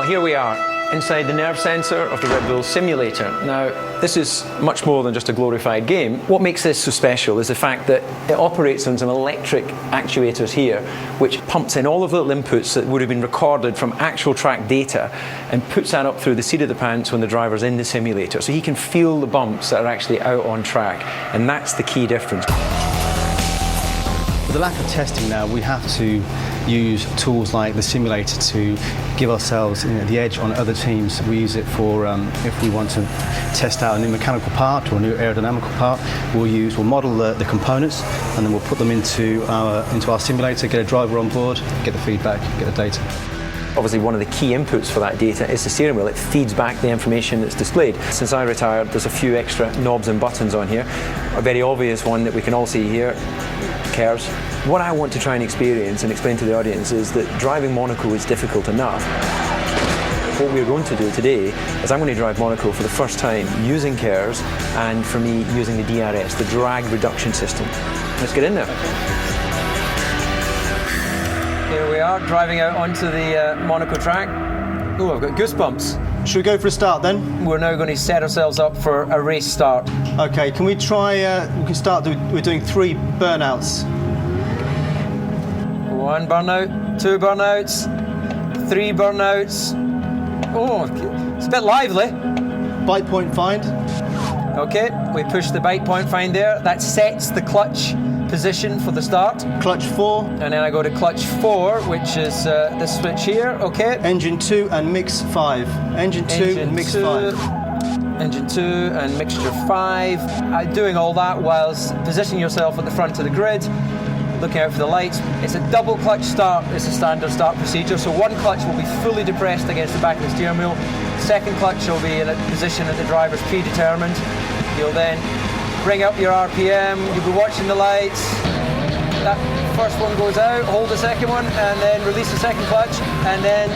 here we are, inside the nerve sensor of the Red Bull simulator. Now, this is much more than just a glorified game. What makes this so special is the fact that it operates on some electric actuators here, which pumps in all of the little inputs that would have been recorded from actual track data and puts that up through the seat of the pants when the driver's in the simulator. So he can feel the bumps that are actually out on track, and that's the key difference. With the lack of testing now, we have to use tools like the simulator to give ourselves the edge on other teams. We use it for if we want to test out a new mechanical part or a new aerodynamical part. We'll model the components, and then we'll put them into our simulator, get a driver on board, get the feedback, get the data. Obviously, one of the key inputs for that data is the steering wheel. It feeds back the information that's displayed. Since I retired, there's a few extra knobs and buttons on here. A very obvious one that we can all see here, KERS. What I want to try and experience and explain to the audience is that driving Monaco is difficult enough. What we're going to do today is I'm going to drive Monaco for the first time using KERS, and for me using the DRS, the drag reduction system. Let's get in there. Here we are, driving out onto the Monaco track. Oh, I've got goosebumps. Should we go for a start then? We're now going to set ourselves up for a race start. Okay, can we try, we can start, we're doing 3 burnouts. 1 burnout, 2 burnouts, 3 burnouts. Oh, it's a bit lively. Bite point find. Okay, we push the bite point find there. That sets the clutch position for the start. Clutch 4. And then I go to clutch 4, which is this switch here, okay. Engine 2 and mix 5. Engine 2 and mix 5. Engine 2 and mixture 5. Doing all that whilst positioning yourself at the front of the grid, looking out for the lights. It's a double clutch start. It's a standard start procedure. So one clutch will be fully depressed against the back of the steering wheel. Second clutch will be in a position that the driver's predetermined. You'll then bring up your RPM, you'll be watching the lights. That first one goes out, hold the second one, and then release the second clutch, and then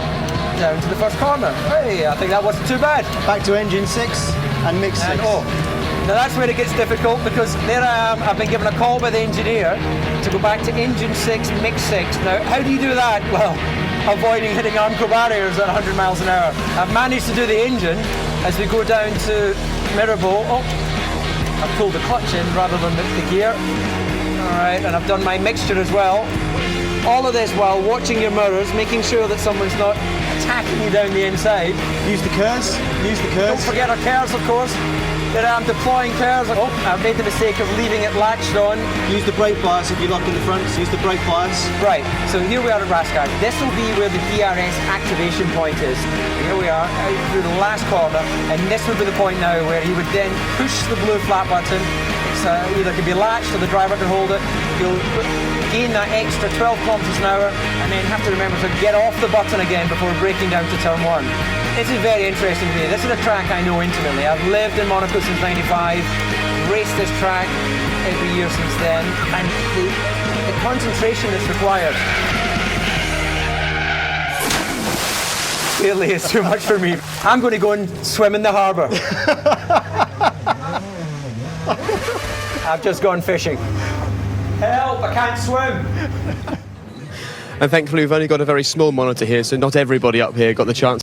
down to the first corner. Hey, I think that wasn't too bad. Back to engine 6 and mix 6. And, now that's where it gets difficult, because there I am, I've been given a call by the engineer to go back to engine 6, mix 6. Now, how do you do that? Well, avoiding hitting Armco barriers at 100 miles an hour. I've managed to do the engine as we go down to Mirabel. I've pulled the clutch in rather than the gear. All right, and I've done my mixture as well. All of this while watching your mirrors, making sure that someone's not attacking you down the inside. Use the KERS. Use the KERS. Don't forget our KERS, of course. There I'm deploying KERS. I've made the mistake of leaving it latched on. Use the brake bias if you lock in the front. Use the brake bias. Right, so here we are at Rascar. This will be where the DRS activation point is. Here we are, out through the last corner, and this would be the point now where he would then push the blue flat button. It's either can be latched or the driver can hold it. You'll gain that extra 12 kilometers an hour, and then have to remember to get off the button again before breaking down to turn 1. This is very interesting to me. This is a track I know intimately. I've lived in Monaco since '95, raced this track every year since then, and the concentration that's required clearly is too much for me. I'm going to go and swim in the harbour. I've just gone fishing. Help, I can't swim. And thankfully we've only got a very small monitor here, so not everybody up here got the chance